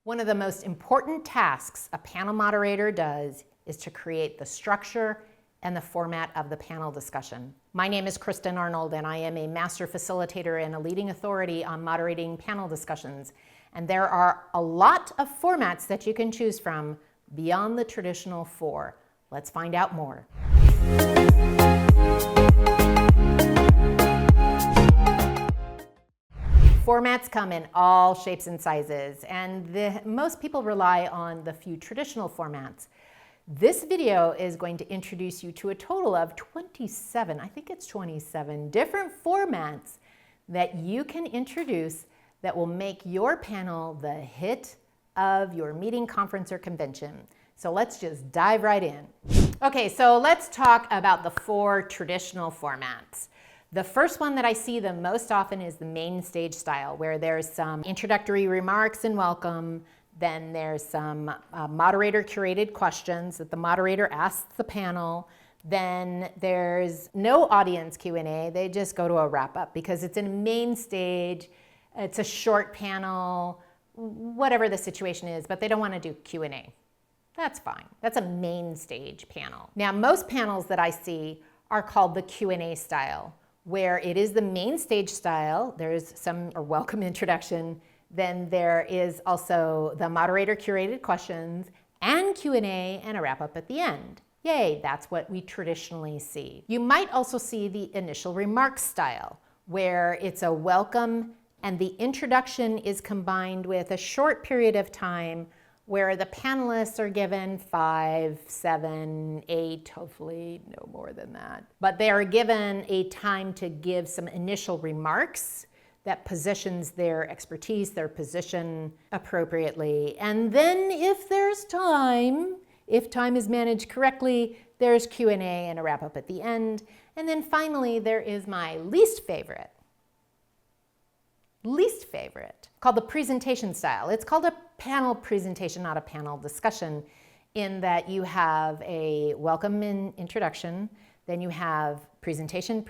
One of the most important tasks a panel moderator does is to create the structure and the format of the panel discussion. My name is Kristen Arnold, and I am a master facilitator and a leading authority on moderating panel discussions. And there are a lot of formats that you can choose from beyond the traditional 4. Let's find out more. Formats come in all shapes and sizes, and most people rely on the few traditional formats. This video is going to introduce you to a total of 27, I think it's 27 different formats that you can introduce that will make your panel the hit of your meeting, conference, or convention. So let's just dive right in. Okay, so let's talk about the 4 traditional formats. The first one that I see the most often is the main stage style, where there's some introductory remarks and welcome. Then there's some moderator curated questions that the moderator asks the panel. Then there's no audience Q&A. They just go to a wrap up because it's in a main stage. It's a short panel, whatever the situation is, but they don't want to do Q&A. That's fine. That's a main stage panel. Now, most panels that I see are called the Q&A style, where it is the main stage style. There's some welcome introduction. Then there is also the moderator curated questions and Q&A and a wrap up at the end. Yay, that's what we traditionally see. You might also see the initial remarks style, where it's a welcome and the introduction is combined with a short period of time where the panelists are given 5, 7, 8, hopefully no more than that. But they are given a time to give some initial remarks that positions their expertise, their position appropriately. And then if there's time, if time is managed correctly, there's Q&A and a wrap up at the end. And then finally, there is my least favorite, called the presentation style. It's called a panel presentation, not a panel discussion, in that you have a welcome and introduction, then you have presentation,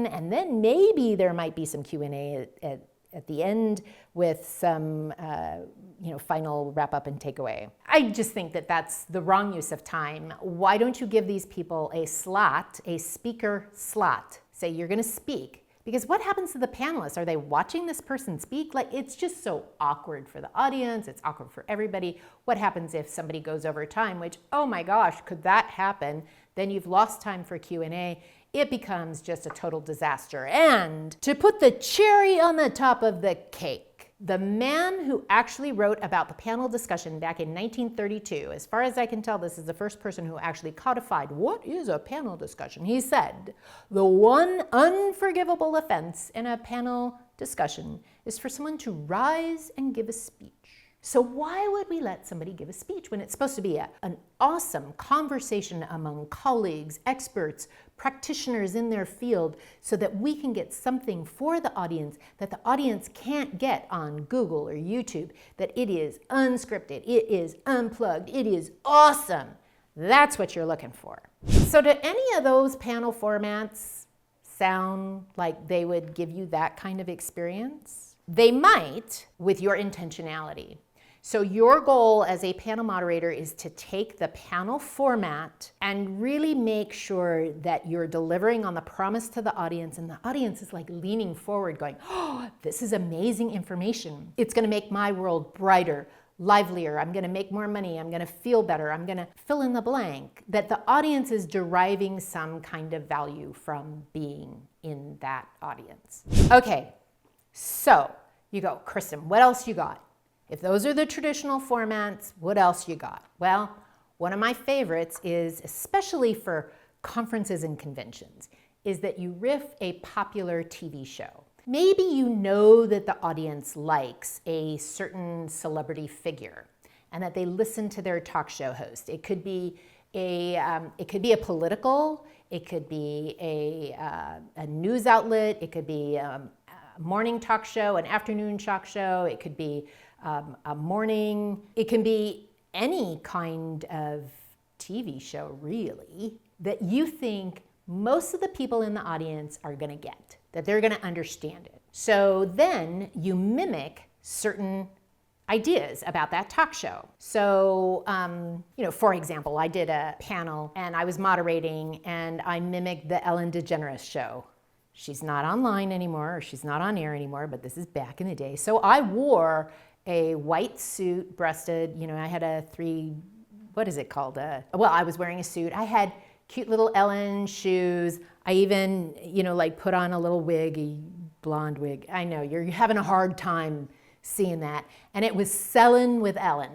and then maybe there might be some Q&A at the end with some final wrap up and takeaway. I just think that that's the wrong use of time. Why don't you give these people a slot, a speaker slot? Say you're going to speak. Because what happens to the panelists? Are they watching this person speak? Like, it's just so awkward for the audience. It's awkward for everybody. What happens if somebody goes over time, which, oh my gosh, could that happen? Then you've lost time for Q&A. It becomes just a total disaster. And to put the cherry on the top of the cake, the man who actually wrote about the panel discussion back in 1932, as far as I can tell, this is the first person who actually codified what is a panel discussion. He said, the one unforgivable offense in a panel discussion is for someone to rise and give a speech. So why would we let somebody give a speech when it's supposed to be an awesome conversation among colleagues, experts, practitioners in their field, so that we can get something for the audience that the audience can't get on Google or YouTube, that it is unscripted, it is unplugged, it is awesome. That's what you're looking for. So do any of those panel formats sound like they would give you that kind of experience? They might, with your intentionality. So your goal as a panel moderator is to take the panel format and really make sure that you're delivering on the promise to the audience, and the audience is like leaning forward going, oh, this is amazing information. It's going to make my world brighter, livelier. I'm going to make more money. I'm going to feel better. I'm going to fill in the blank. That the audience is deriving some kind of value from being in that audience. Okay, so you go, Kristen, what else you got? If those are the traditional formats, what else you got? Well, one of my favorites is, especially for conferences and conventions, is that you riff a popular TV show. Maybe you know that the audience likes a certain celebrity figure and that they listen to their talk show host. It could be a political, it could be a news outlet, it could be a morning talk show, an afternoon talk show, it could be a morning, it can be any kind of TV show really that you think most of the people in the audience are going to get, that they're going to understand it. So then you mimic certain ideas about that talk show. So, for example, I did a panel and I was moderating and I mimicked the Ellen DeGeneres show. She's not online anymore, or she's not on air anymore, but this is back in the day. So I wore a white suit, breasted, I had a what is it called? I was wearing a suit. I had cute little Ellen shoes. I even, put on a little wig, a blonde wig. I know, you're having a hard time seeing that. And it was Selling with Ellen.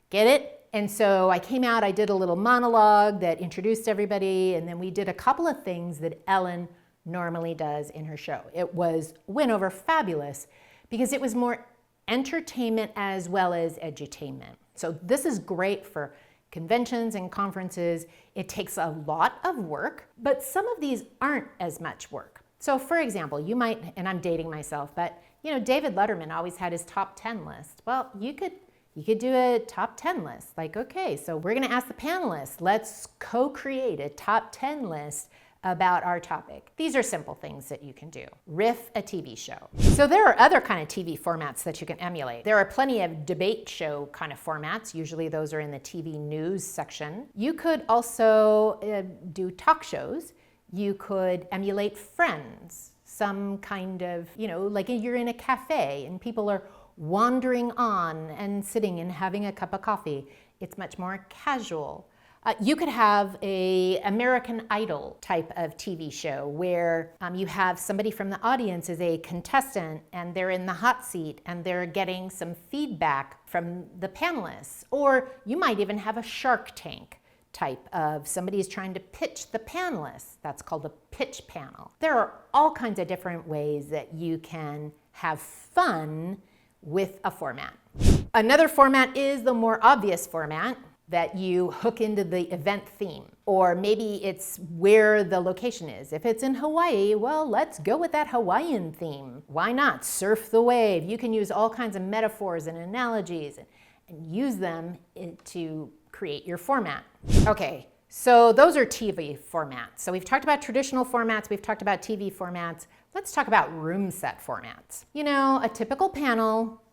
Get it? And so I came out, I did a little monologue that introduced everybody, and then we did a couple of things that Ellen normally does in her show. It went over fabulous because it was more entertainment as well as edutainment. So this is great for conventions and conferences. It takes a lot of work, but some of these aren't as much work. So for example, you might, and I'm dating myself, but David Letterman always had his top 10 list. Well, you could do a top 10 list. Like, okay, so we're gonna ask the panelists, let's co-create a top 10 list about our topic. These are simple things that you can do. Riff a TV show. So there are other kind of TV formats that you can emulate. There are plenty of debate show kind of formats. Usually those are in the TV news section. You could also do talk shows. You could emulate Friends, some kind of, like you're in a cafe and people are wandering on and sitting and having a cup of coffee. It's much more casual. You could have a American Idol type of TV show where you have somebody from the audience as a contestant and they're in the hot seat and they're getting some feedback from the panelists. Or you might even have a Shark Tank type of somebody is trying to pitch the panelists. That's called a pitch panel. There are all kinds of different ways that you can have fun with a format. Another format is the more obvious format that you hook into the event theme, or maybe it's where the location is. If it's in Hawaii, well, let's go with that Hawaiian theme. Why not? Surf the wave. You can use all kinds of metaphors and analogies and use them to create your format. Okay, so those are TV formats. So we've talked about traditional formats, we've talked about TV formats. Let's talk about room set formats. A typical panel,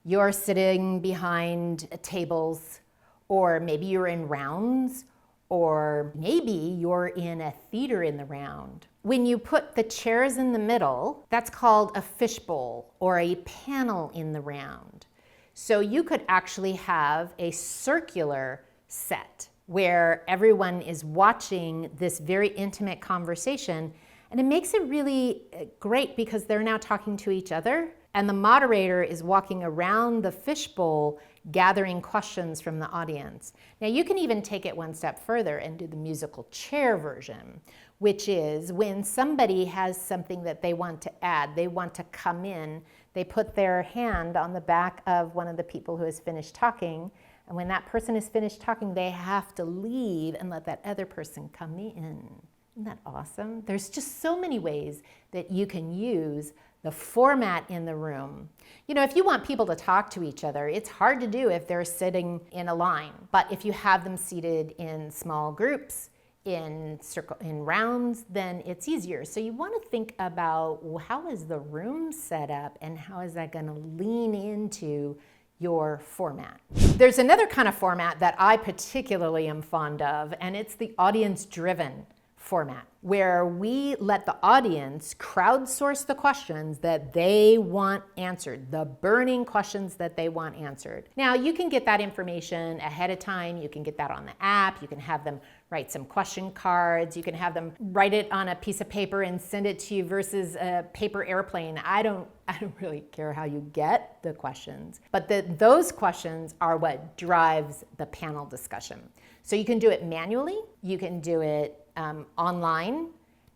you're sitting behind tables, or maybe you're in rounds, or maybe you're in a theater in the round. When you put the chairs in the middle, that's called a fishbowl or a panel in the round. So you could actually have a circular set where everyone is watching this very intimate conversation, and it makes it really great because they're now talking to each other, and the moderator is walking around the fishbowl gathering questions from the audience. Now you can even take it one step further and do the musical chair version, which is when somebody has something that they want to add, they want to come in, they put their hand on the back of one of the people who has finished talking, and when that person is finished talking, they have to leave and let that other person come in. Isn't that awesome? There's just so many ways that you can use the format in the room. If you want people to talk to each other, it's hard to do if they're sitting in a line. But if you have them seated in small groups, in rounds, then it's easier. So you want to think about, well, how is the room set up and how is that going to lean into your format? There's another kind of format that I particularly am fond of, and it's the audience-driven format, where we let the audience crowdsource the questions that they want answered, the burning questions that they want answered. Now, you can get that information ahead of time. You can get that on the app. You can have them write some question cards. You can have them write it on a piece of paper and send it to you versus a paper airplane. I don't really care how you get the questions, but those questions are what drives the panel discussion. So you can do it manually. You can do it online,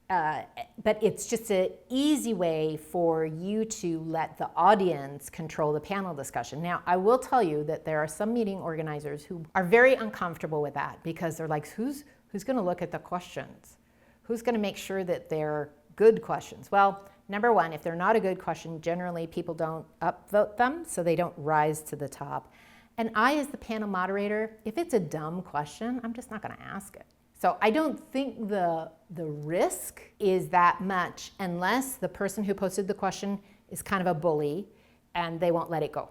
but it's just an easy way for you to let the audience control the panel discussion. Now, I will tell you that there are some meeting organizers who are very uncomfortable with that because they're like, who's going to look at the questions? Who's going to make sure that they're good questions? Well, number one, if they're not a good question, generally people don't upvote them, so they don't rise to the top. And I, as the panel moderator, if it's a dumb question, I'm just not going to ask it. So I don't think the risk is that much unless the person who posted the question is kind of a bully and they won't let it go.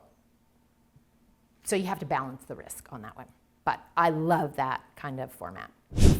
So you have to balance the risk on that one. But I love that kind of format.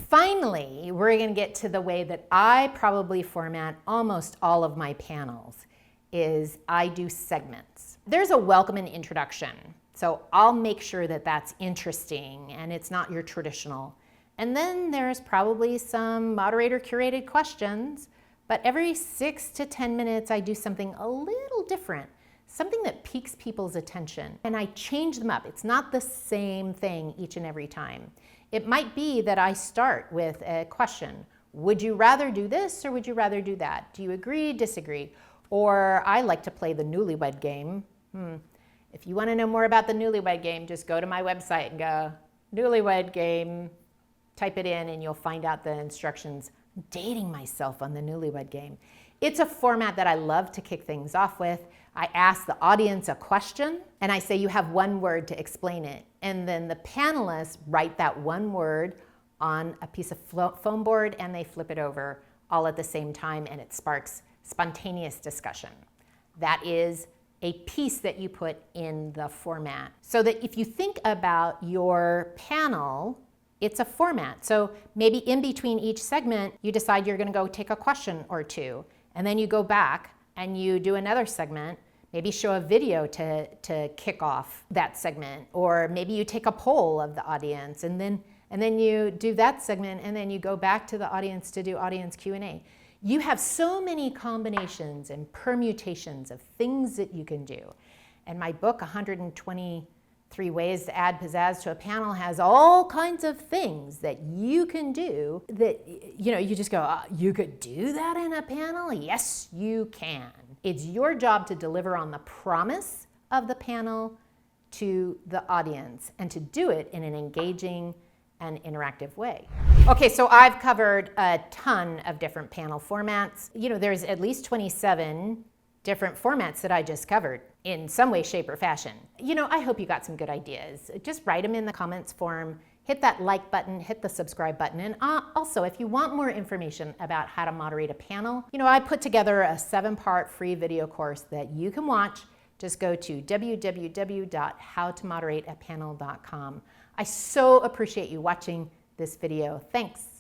Finally, we're going to get to the way that I probably format almost all of my panels, is I do segments. There's a welcome and introduction. So I'll make sure that that's interesting and it's not your traditional. And then there's probably some moderator curated questions, but every 6 to 10 minutes I do something a little different, something that piques people's attention. And I change them up. It's not the same thing each and every time. It might be that I start with a question. Would you rather do this or would you rather do that? Do you agree, disagree? Or I like to play the newlywed game. If you want to know more about the newlywed game, just go to my website and go, newlywed game, type it in and you'll find out the instructions. I'm dating myself on the newlywed game. It's a format that I love to kick things off with. I ask the audience a question and I say you have one word to explain it. And then the panelists write that one word on a piece of foam board and they flip it over all at the same time and it sparks spontaneous discussion. That is a piece that you put in the format. So that if you think about your panel, it's a format. So maybe in between each segment, you decide you're going to go take a question or two, and then you go back and you do another segment, maybe show a video to kick off that segment, or maybe you take a poll of the audience, and then you do that segment, and then you go back to the audience to do audience Q&A. You have so many combinations and permutations of things that you can do. And my book, 123 Ways to Add Pizzazz to a Panel, has all kinds of things that you can do that, you just go, you could do that in a panel? Yes, you can. It's your job to deliver on the promise of the panel to the audience and to do it in an engaging and interactive way. Okay, so I've covered a ton of different panel formats. There's at least 27 different formats that I just covered in some way, shape, or fashion. I hope you got some good ideas. Just write them in the comments form, hit that like button, hit the subscribe button, and also if you want more information about how to moderate a panel, I put together a 7-part free video course that you can watch. Just go to www.howtomoderateapanel.com. I so appreciate you watching this video. Thanks.